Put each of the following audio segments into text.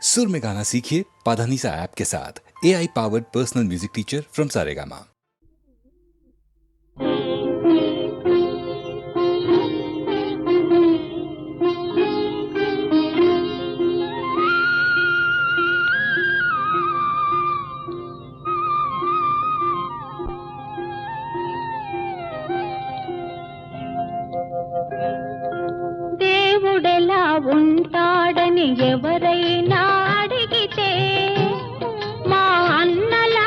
सुर में गाना सीखिए पाधानीसा ऐप के साथ। AI powered personal music teacher from Saregama. దేవుడెలా ఉంటాడని ఎవరైనా అడిగితే మా అన్నలా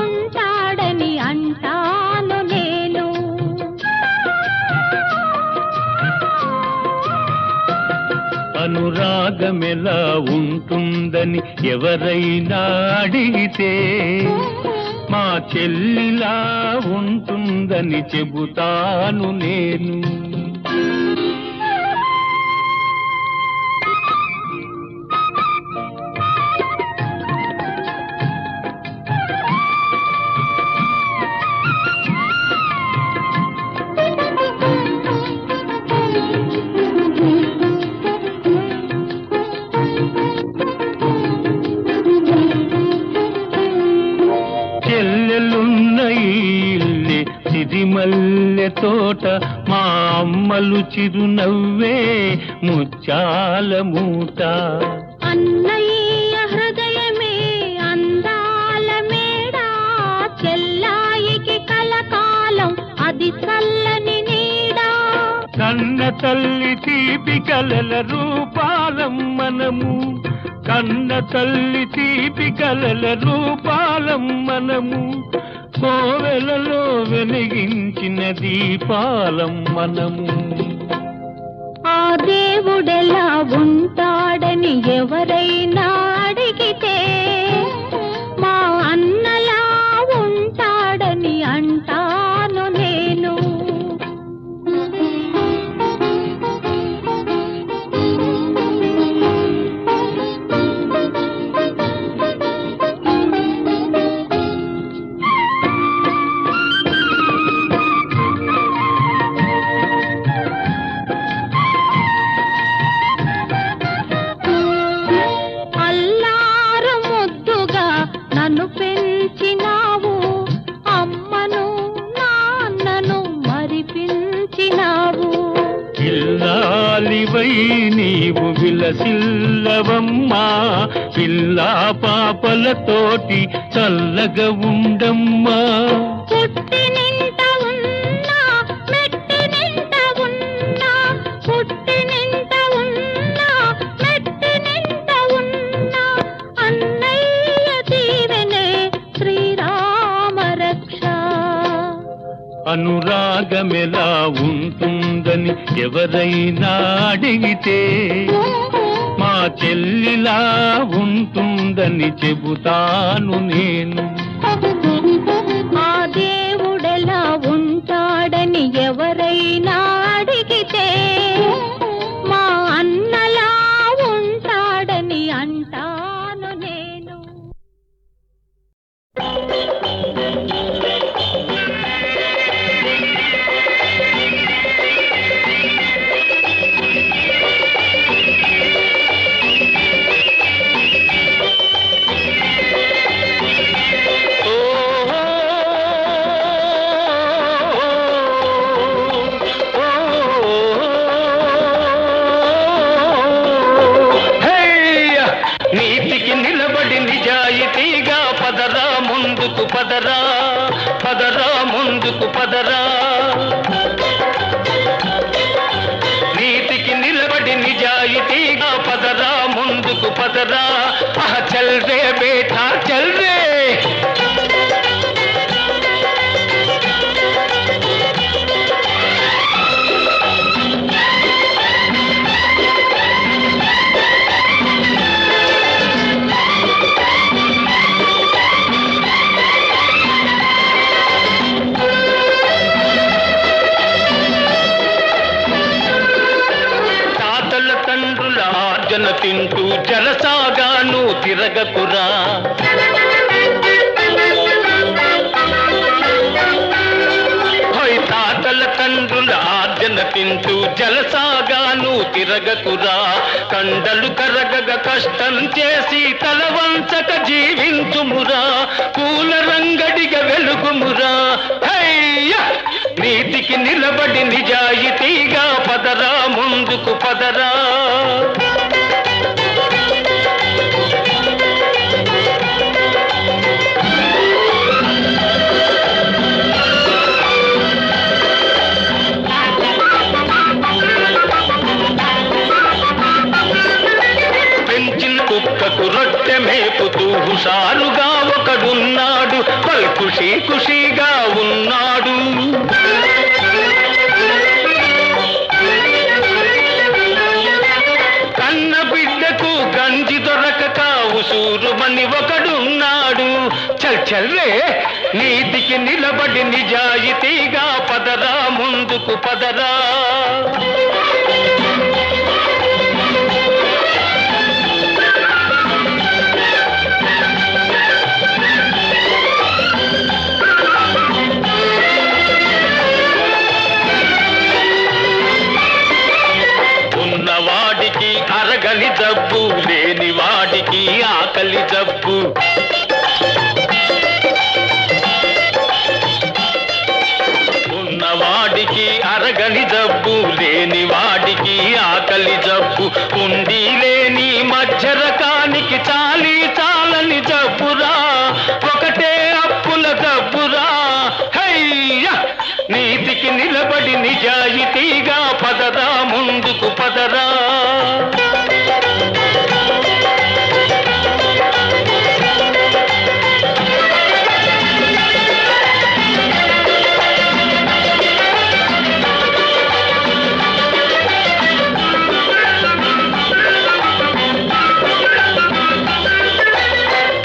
ఉంటాడని అంటాను నేను. అనురాగమెలా ఉంటుందని ఎవరైనా అడిగితే మా చెల్లిలా ఉంటుందని చెబుతాను నేను. చెల్లెలున్న ఇల్లే సిరిమల్లె తోట, మా అమ్మలు చిరునవ్వే ముత్యాల మూట. అన్నయ్య హృదయమే అందాల మేడ, చెల్లాయికి కలకాలం అది చల్లని నీడ. కన్న తల్లి తీపి కలల రూపాలం మనము, కన్న తల్లి తీపి కలల రూపాలం మనము, కోవెలలో వెలిగించిన దీపాలం మనము. ఆ దేవుడెలా ఉంటాడని ఎవరైనా అడిగితే మా అన్నలా ఉంటాడని అంటాను నేను. నన్ను పెంచినావు, అమ్మను నాన్నను మరిపించినావు. ఇల్లాలివై నీవు విలసిల్లవమ్మా, పిల్లా పాపలతోటి చల్లగా ఉండమ్మా. పుట్టినింట ఉన్నా మెట్టినింట ఉన్నా, పుట్టినింట ఉన్నా మెట్టినింట ఉన్నా, అన్నయ్య దీవెనే శ్రీరామ రక్ష. అనురాగమెలా ఉంటుందని ఎవరైనా అడిగితే మా చెల్లిలా ఉంటుందని చెబుతాను నేను. ఆ దేవుడెలా ఉంటాడని ఎవరైనా అడిగితే మా అన్నలా ఉంటాడని అంటాను నేను. పదరా పదరా ముందుకు పదరా, నీతికి నిలబడి నిజాయితీగా పదరా ముందుకు పదరా. చల్ రే బేటా చల్ రే. తింటూ జలసాగాను తిరగకురా, తాతల తండ్రుల ఆర్జన తింటూ జలసాగాను తిరగకురా. కండలు కరగగ కష్టం చేసి తల వంచక జీవించుమురా. పూల రంగడిగ వెలుగుమురా. హయ్యా నీతికి నిలబడి నిజాయితీగా పదరా, ముందుకు పదరా. కుక్కకు రొట్టె మేపుతూ హుషారుగా ఒకడున్నాడు, పల్ ఖుషీ ఖుషీగా ఉన్నాడు. కన్న బిడ్డకు గంజి దొరకక ఉసూరుమని ఒకడున్నాడు. చల్ చల్రే నీతికి నిలబడి నిజాయితీగా పదరా, ముందుకు పదరా. ఉన్నవాడికి అరగని జబ్బు, లేని వాడికి ఆకలి జబ్బు. ఉన్నవాడికి అరగని జబ్బు, లేని వాడికి ఆకలి జబ్బు. ఉండి లేని మధ్య రకానికి చాలి చాలని జబ్బురా, ఒకటే అప్పుల జబ్బురా. హయ్యా నీతికి నిలబడి నిజాయితీగా పదరా, ముందుకు పదరా.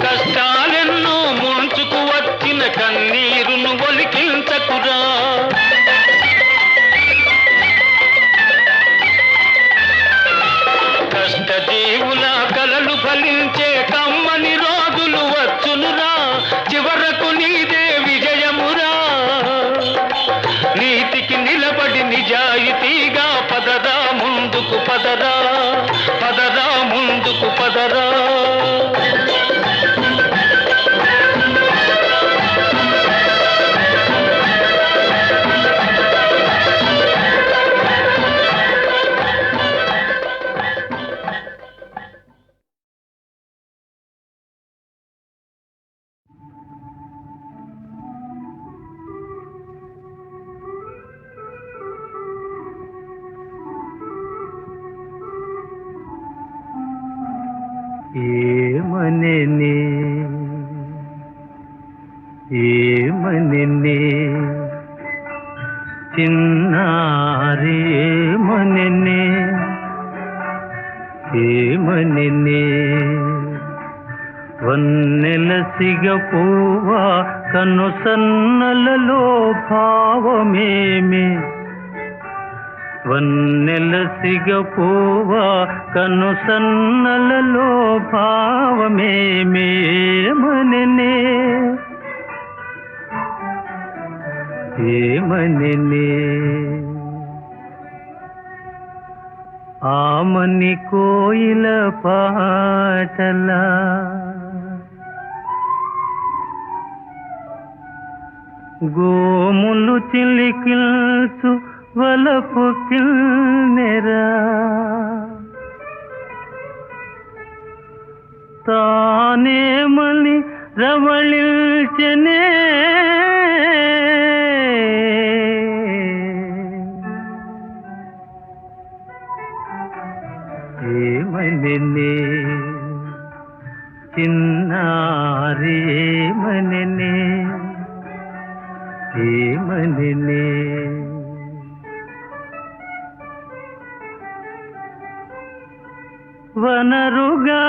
కష్టాలెన్నో ముంచుకు వచ్చిన కన్నీరును ఒలికించకురా. కష్టజీవుల కలలు ఫలించే కమ్మని రోజులు వచ్చునురా. చివరకు నీదే విజయమురా. నీతికి నిలబడి నిజాయితీగా పదరా, ముందుకు పదరా. పదరా, ముందుకు పదరా. ఏమనెనే ఏమనెనే చిన్నారి, ఏమనెనే ఏమనెనే వన్నెల సిగపువ్వా కను సన్నలలో భావమేమే. వన్నెల సిగపువ్వా కను సన్నలలో భావమేమే. ఏమనెనే ఏమనెనే ఆమని కోయిల పాటలా గోములు చిలికిల్చు వలపు కిన్నెరా. తానేమని రవళిల్చెనే ఏమనెనే చిన్నారి, ఏమనెనే ఏమనెనే వనరుగా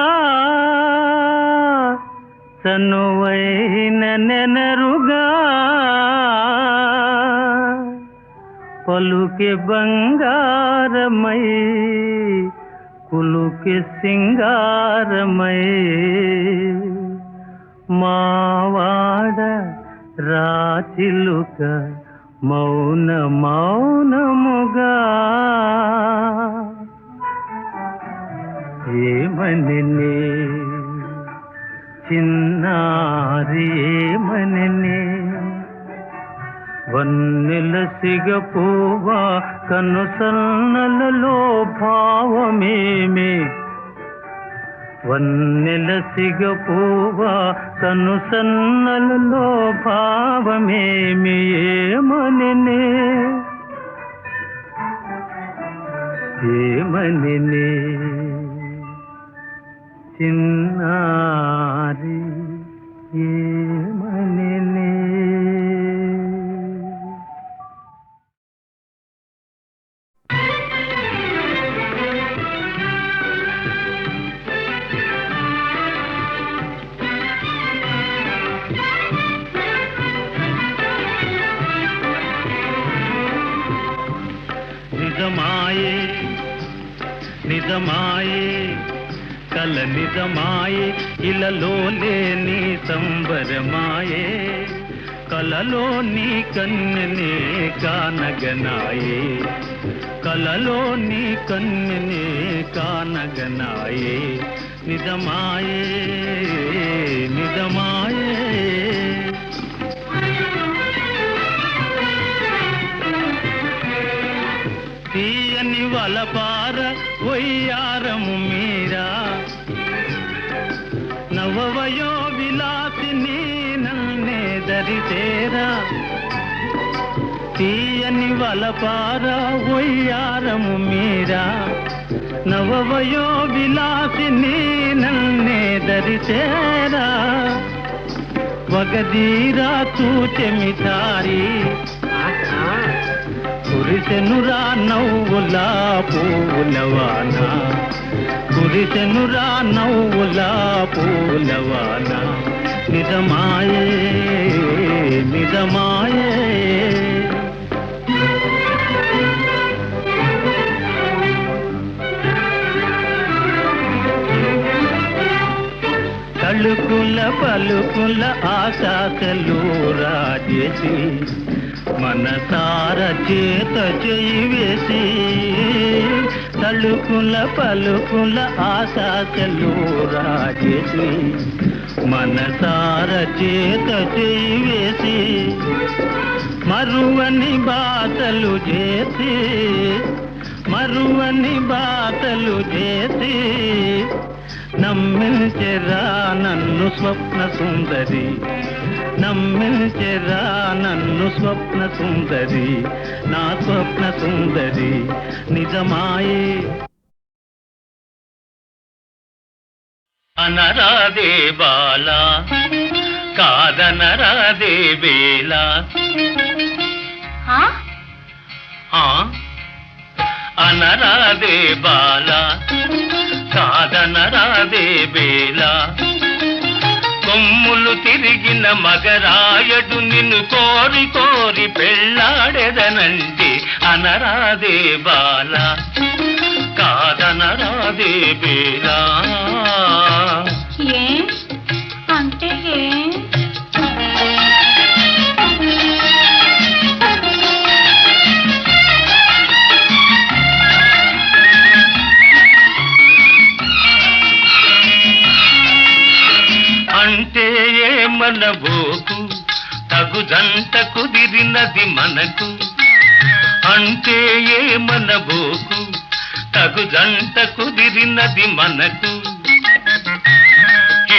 చనువైన నెనరుగా పలుకే బంగారమై కులుకే సింగారమై మావాడ రాచిలుక మౌన మౌనముగా ఏమననే చిన్నారి ఏమననే వన్నెల సిగపువ్వా కన్ను సన్నలలో భావమేమి వన్నెల సిగపువ్వా కన్ను సన్నలలో భావమేమి ఏమననే ఏమననే చిన్నారి ఏమననే నిజమాయే నిజమాయే కల నిజమాయే ఇలలో లేని సంబరమాయే కలలో నీ కన్నెనే కానగనాయే కలలో నీ కన్నెనే కానగనాయే నిజమాయే నిజమాయే తీయని వలపార వయ్యారము మీరా నవవయో విలాసిని నన్నే దరితేరా తీయని వలపార వయ్యారము మీరా నవవయో విలాసిని నన్నే దరితేరా వగదీరా తూచెమితారి కురిసెనురా నవ్వులా పూలవాన కురిసెనురా నవ్వులా పూలవాన నిజమాయే నిజమాయే తళుకుల పలుకుల ఆశాసలు రాజేసి మనసార చేత చేయి వేసి తళుకుల పలుకుల ఆశాసలు రాజేసి మనసార చేత చేయి వేసి మరువని బాటలు చేసి మరువని బాటలు చేసి నమ్మించెరా నన్ను స్వప్న సుందరి నమ్మించెరా నన్ను స్వప్న సుందరి నా స్వప్న సుందరి నిజమాయే అనరాదే బాలా కాదనరాదే వేలా అనరాదే బాలా కాదనరాదే వేలా కొమ్ములు తిరిగిన మగరాయడు నిన్ను కోరి కోరి పెళ్ళాడెదనండి అనరాదే బాలా కాదనరాదే వేలా ఏ అంటే ఏ అంటే ఏమనబోకు తగుదంట కుదిరినది మనకు అంటే ఏమనబోకు తగుదంట కుదిరినది మనకు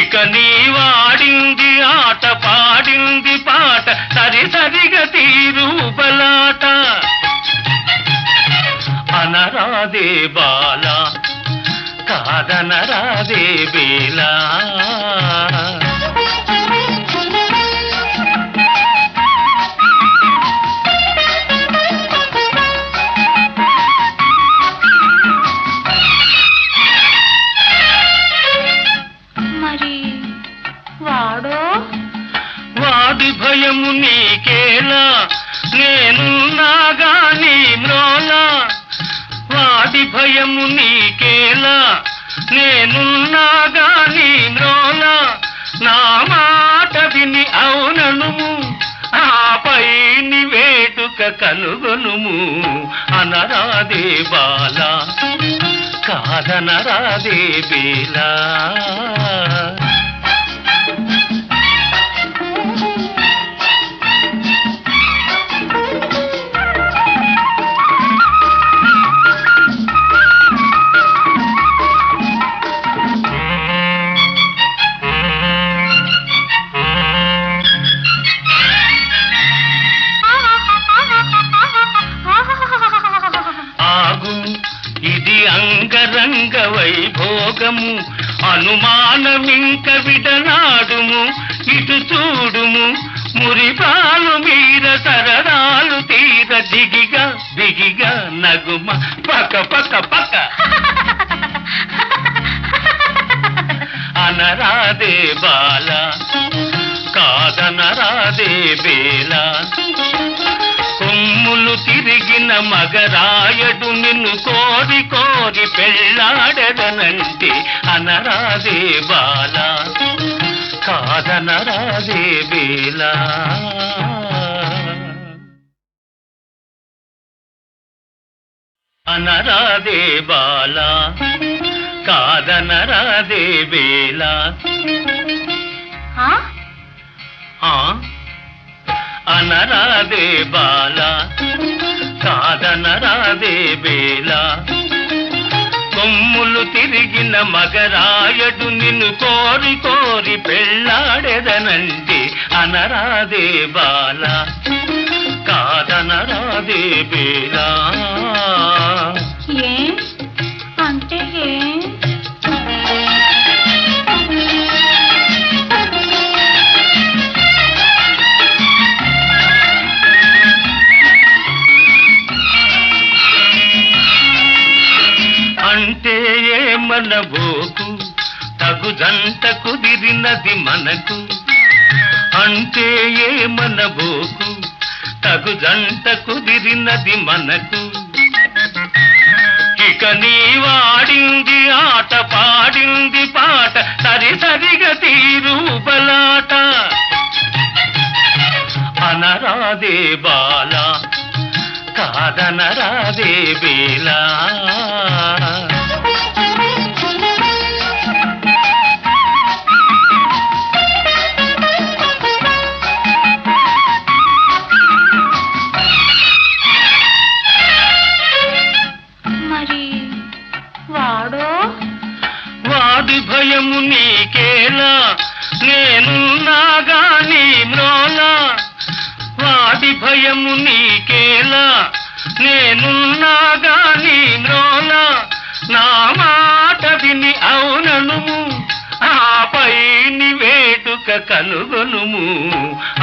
ఇక నీ వాడింది ఆట పాడింది పాట సరి సరిగా తీరు బలాట అనరాదే బాలా కాదనరాదే బేలా మరి వాడో వాడి భయము నీకేలా నేనున్నాగా నీ మ్రోలా వాడి భయము నీకేలా నేనున్నాగా నీ మ్రోలా నా మాట విని అవునను ఆపై నీ వేటుక కనుగొనుము అనరాదే బాల కాదనరాదే బేలా అంగరంగ వైభోగము అనుమానమింక విడనాడుము ఇటు చూడుము మురిపాలు మీర సరదాలు తీర దిగిగా దిగిగా నగుమ పక పక పక అనరాదే బాల కాదనరాదే బేలా కొమ్ములు తిరిగిన మగరాయడు నిన్ను కోరి కోరి పెళ్ళాడదనంటే అనరాదే బాల కాదనరాదే బేలా అనరాదే బాల కాదనరాదే బేలా అనరాదే బాల కాదనరాదే బేలా కొమ్ములు తిరిగిన మగరాయడు నిన్ను కోరి కోరి పెళ్ళాడెదనంటే అనరాదే బాల కాదనరాదే బేలా ఏ అంటే ఏ అంటే ఏమనబోకు తగు జంట కుదిరినది మనకు అంటే ఏమనబోకు తగు జంట కుదిరినది మనకు ఇక నీ వాడింది ఆట పాడింది పాట సరి సరిగా తీరు బలాట అనరాదే బాల కాదనరాదే బేలా మరి వాడో వాడి భయము నీకేలా నేనున్నాగా నీ మ్రోలా వాడి భయము నీకేలా నేనున్నాగా నీ మ్రోలా నా మాట విని అవుననుము ఆపై ని వేడుక కనుగొనుము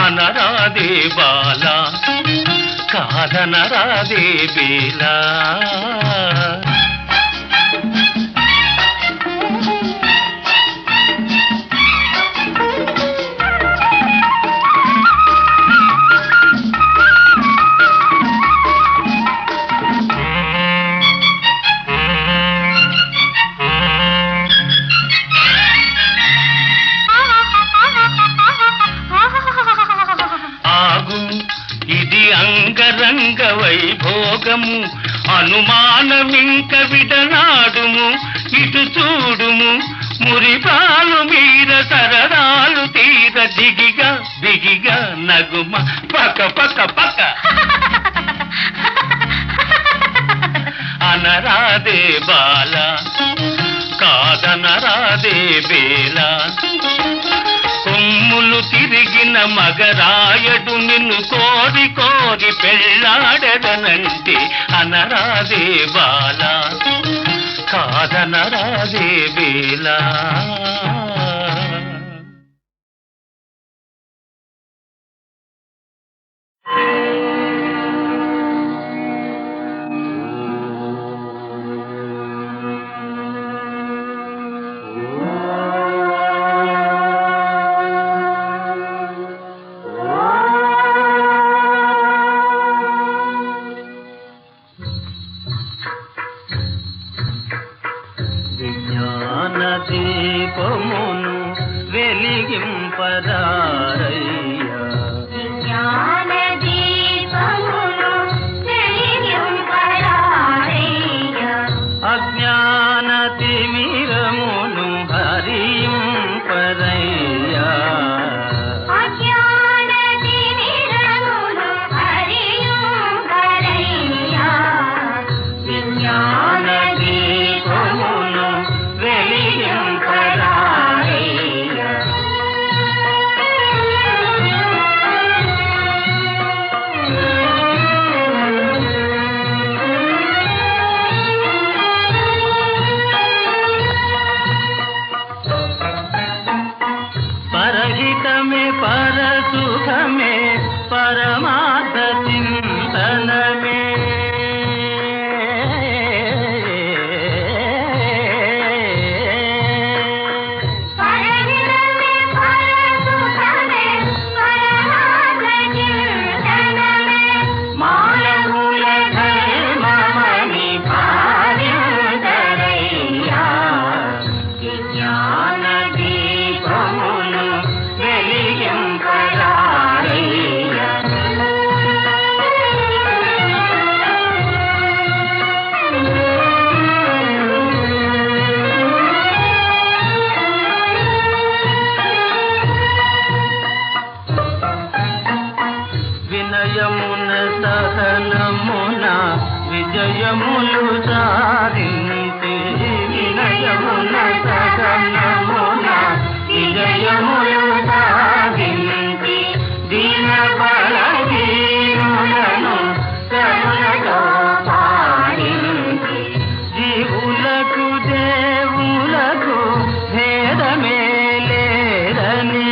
అనరాదే బాల కాదనరాదే బేలా అంగరంగ వైభోగము అనుమానమింక విడనాడుము ఇటు చూడుము మురిపాలు మీర సరదాలు తీర దిగిగా దిగిగా నగుమ పక పక పక అనరాదే బాల కాదనరాదే బేలా కొమ్ములు తిరిగిన మగరాయడు నిన్ను కోరి కోరి పెళ్ళాడదనంటే అనరాదే బాల కాదనరాదే బేలా పరమే పరసుఖమే పరమార్థ చింతనమే వినయమున సహనమున విజయములు సాధించి వినయమున సహనమున విజయములు సాధించి దీన బలహీనులను కరుణతో పాలించి జీవులకు దేవులకు భేదమే లేదని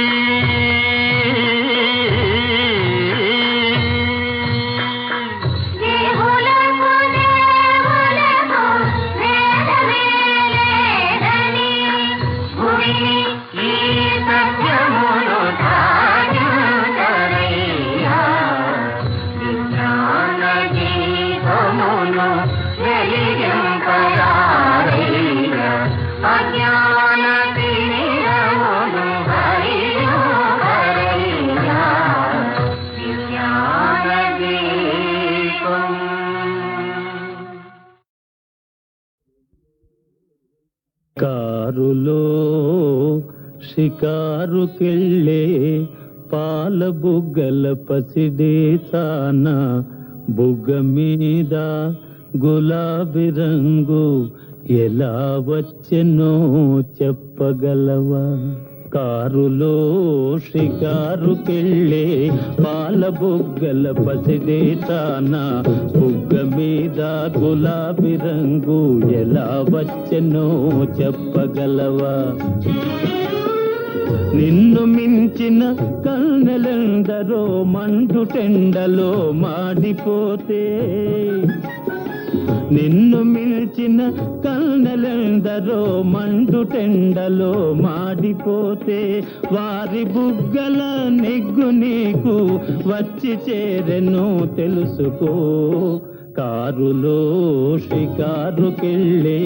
కారులో షికారుకెళ్ళే పాల బుగ్గల పసిడేతాన బుగ్గ మీద గులాబీ రంగు ఎలా వచ్చెనో చెప్పగలవా? కారులో షికారుకెళ్ళే పాల బుగ్గల పసిడేతాన బుగ్గ మీద గులాబీ రంగు ఎలా వచ్చెనో చెప్పగలవా? నిన్ను మించిన కన్నెలెందరో మండుటెండలో మాడిపోతే నిన్ను మిల్చిన కన్నెలెందరో మండుటెండలో మాడిపోతే వారి బుగ్గల నెగ్గు నీకు వచ్చి చేరెను తెలుసుకో. కారులో షికారుకెళ్ళే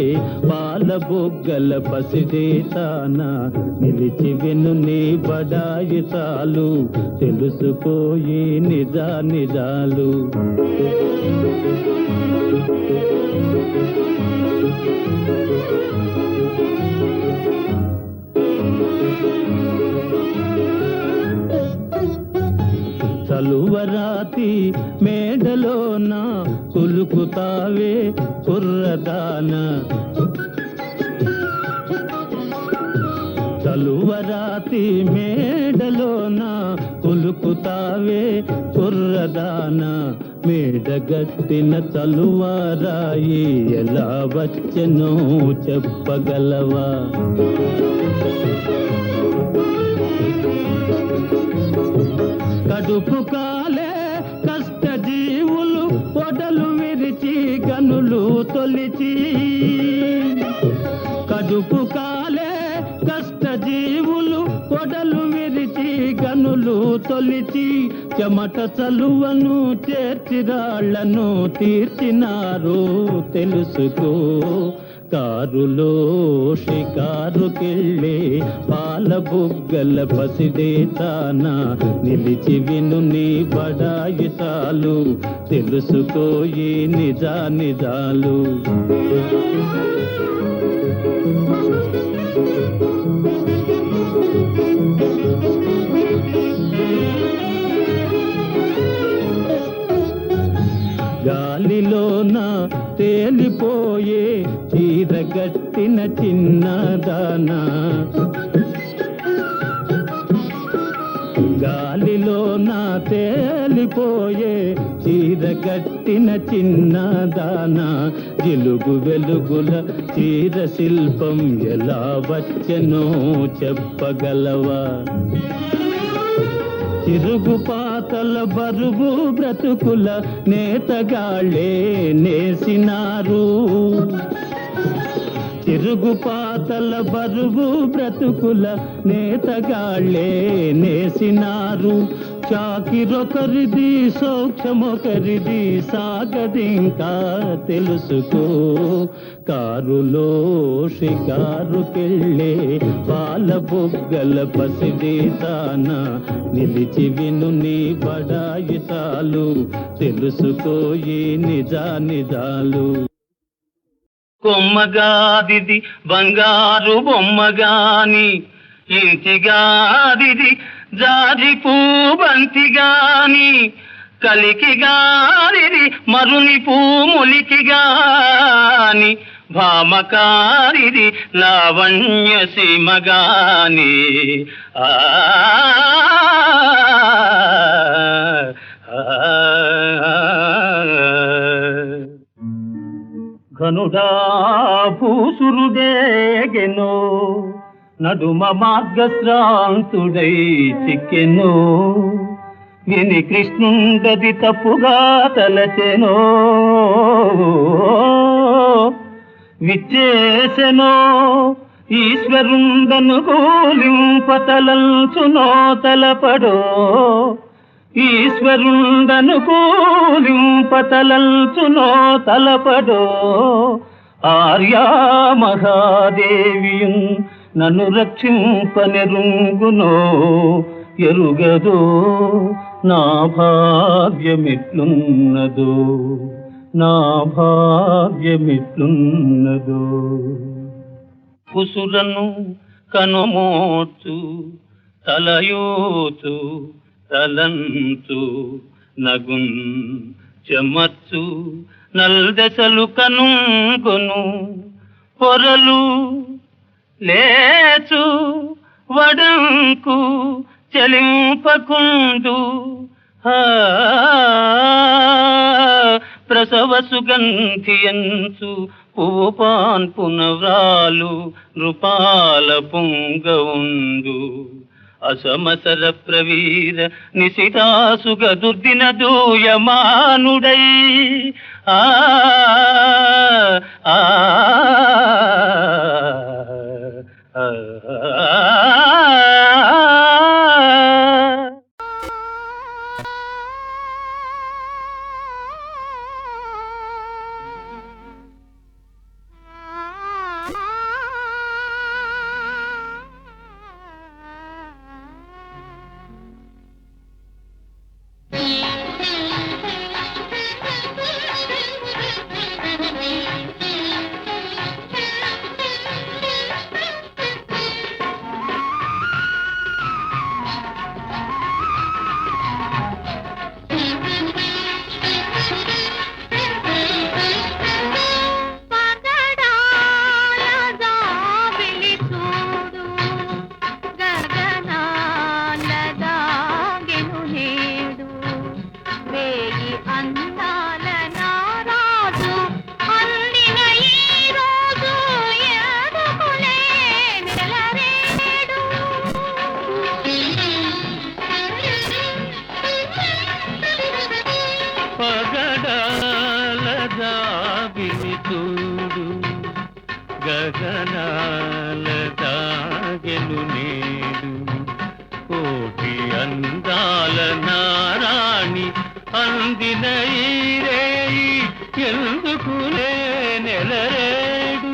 పాల బుగ్గల పసిడేతాన నిలిచి వెను నీ బడాయి చాలు తెలుసుకోయి నిజాలు. చలువరాతి మేడలోన కులుకుతావే కుర్రదాన, చలువరాతి మేడలోన కులుకుతావే కుర్రదాన, మేడగట్టిన చలువరాయి ఎలా వచ్చెనో చెప్పగలవా? కడుపు కాలే కష్ట జీవులు పొడలు విరిచి గనులు తొలిచి, కడుపు కాలే కష్ట జీవులు పొడలు విరిచి గనులు తొలిచి, చెమట చలువను చేర్చిరాళ్లను తీర్చినారు తెలుసుకో. కారులో షికారుకెళ్ళే పాల బుగ్గల పసిడేతాన నిలిచి విను నీ బడాయి చాలు తెలుసుకోయి నిజాలు. గాలిలోన తేలిపోయే చీరగట్టిన చిన్నదానా, గాలిలోన తేలిపోయే చీరగట్టిన చిన్నదానా, జిలుగు వెలుగుల చీర శిల్పం ఎలా వచ్చెనో చెప్పగలవా? తిరుగుపాతల బరువు బ్రతుకుల నేతగాళ్ళే నేసినారు. తిరుగుపాతల బరువు బ్రతుకుల నేతగాళ్ళే నేసినారు. చాకిరొకరిది సౌఖ్యమొకరిది సాగదింకా తెలుసుకో. కారులో షికారుకెళ్ళే పాల బుగ్గల పసిడి తాన నిలిచి విను నీ బడాయి చాలు. తెలుసుకోయి నిజాలు. కొమ్మగాదిది బంగారు బొమ్మగాని, ఇంటిగాదిది జాజి పూబంతిగాని, కలికిగారిది మరుని పూములికిగాని, భామకారిది లావణ్య సీమగాని. ఘనుడా భూసురుడేగెనో, నడుమ మార్గశ్రాంతుడై చిక్కెనో, విని కృష్ణుండది తప్పుగా తలచెనో, విచ్చేసెనో ఈశ్వరుండను కూలింపతలంచునో తలపడో. ఈశ్వరుండను కూలింపతలంచునో తలపడో. ఆర్యా మహాదేవియున్ నన్ను రక్షింపనెరుంగునో ఎరుగదో. నా భాగ్యమిట్లున్నదో, నా భాగ్యమిట్లున్నదో. కుసురను కనుమోచు తలయోచు తలంచు నగున్ చెమచ్చు నల్దెసలు కనుగొను. పొరలు లేచు వడంకు చెలింపకుండు. ప్రసవ సుగంధియంచు పువ్వు పాన్పునవ్రాలు నృపాల పొంగవుండు. అసమసర ప్రవీర నిశితాసుగ దుర్దిన దూయమానుడై ఆ ఆ గగనాల దాగెను నేడు. కోటి అందాల నారాణి అందిన ఈ రేయి ఎందుకులే నెలరేడు.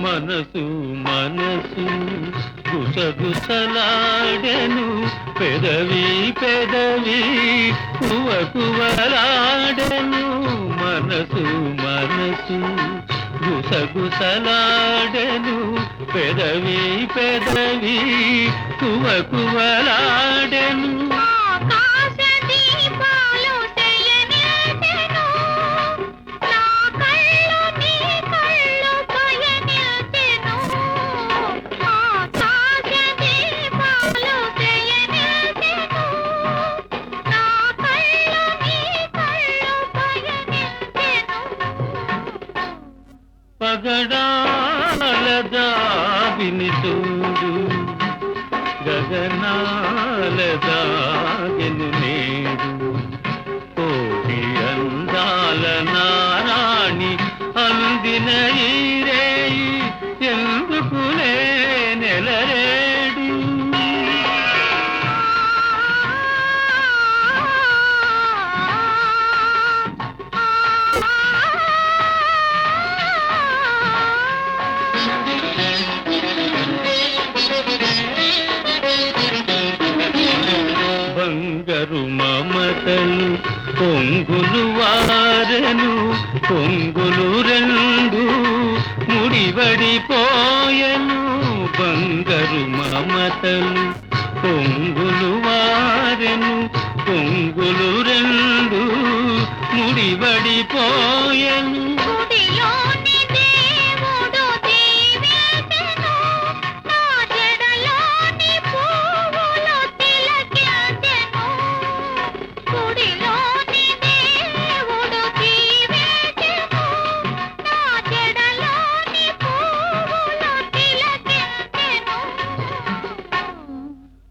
మనసు మనసు గుసగుసలాడెను, పెదవి పెదవి కువకువలాడెను. మనసు మనసు గుసగుసలాడెను, పెదవి పెదవి కువకువలాడెను. పగడాల దావిని చూడు గగనాల దాగెను నేడు కోటి అందాల నారాణి అందిన ఈ రేయి ఎందుకులే నెలరేడు బంగారు మమతలు పొంగులు వారెను పొంగులు రెండు ముడివడిపోయెను బంగారు మమతలు పొంగులు వారెను పొంగులు రెండు ముడివడిపోయెను గుడిలోని దేవుడు దీవించెను, నా జడలోని పువ్వులు తిలకించెను. గుడిలోని దేవుడు దీవించెను, నా జడలోని పువ్వులు తిలకించెను.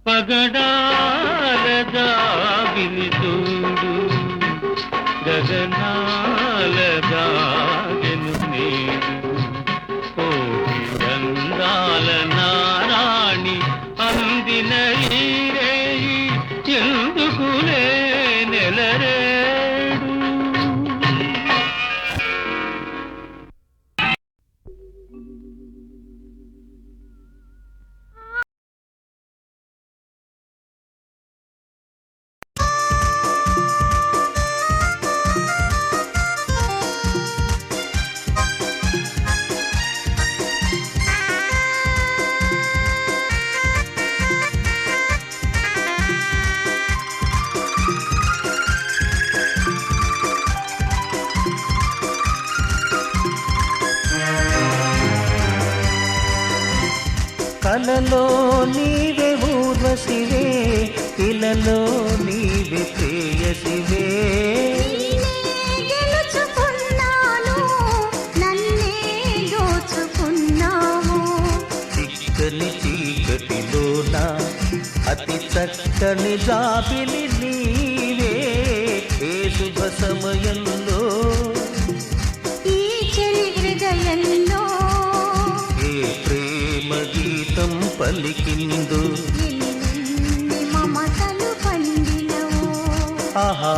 పగడాల దావిని చూడు గగనాల దాగెను నేడు కోటి అందాల నారాణి అందిన ఈ రేయి ఎందుకులే నెలరేడు కలలో నీవే ఊర్వశివే ఇలలో నీవే ప్రేయసివే గెలుచుకున్నాను, నన్నే దోచుకున్నావు. చిక్కని చీకటిలోన అతి చక్కని జాబిలి నీవే ఏ శుభ సమయంలో ఈ చెలి హృదయంలో ఏ ప్రేమ గీతం పలికిందో ఎన్ని మమతలు పండినవో. ఆహా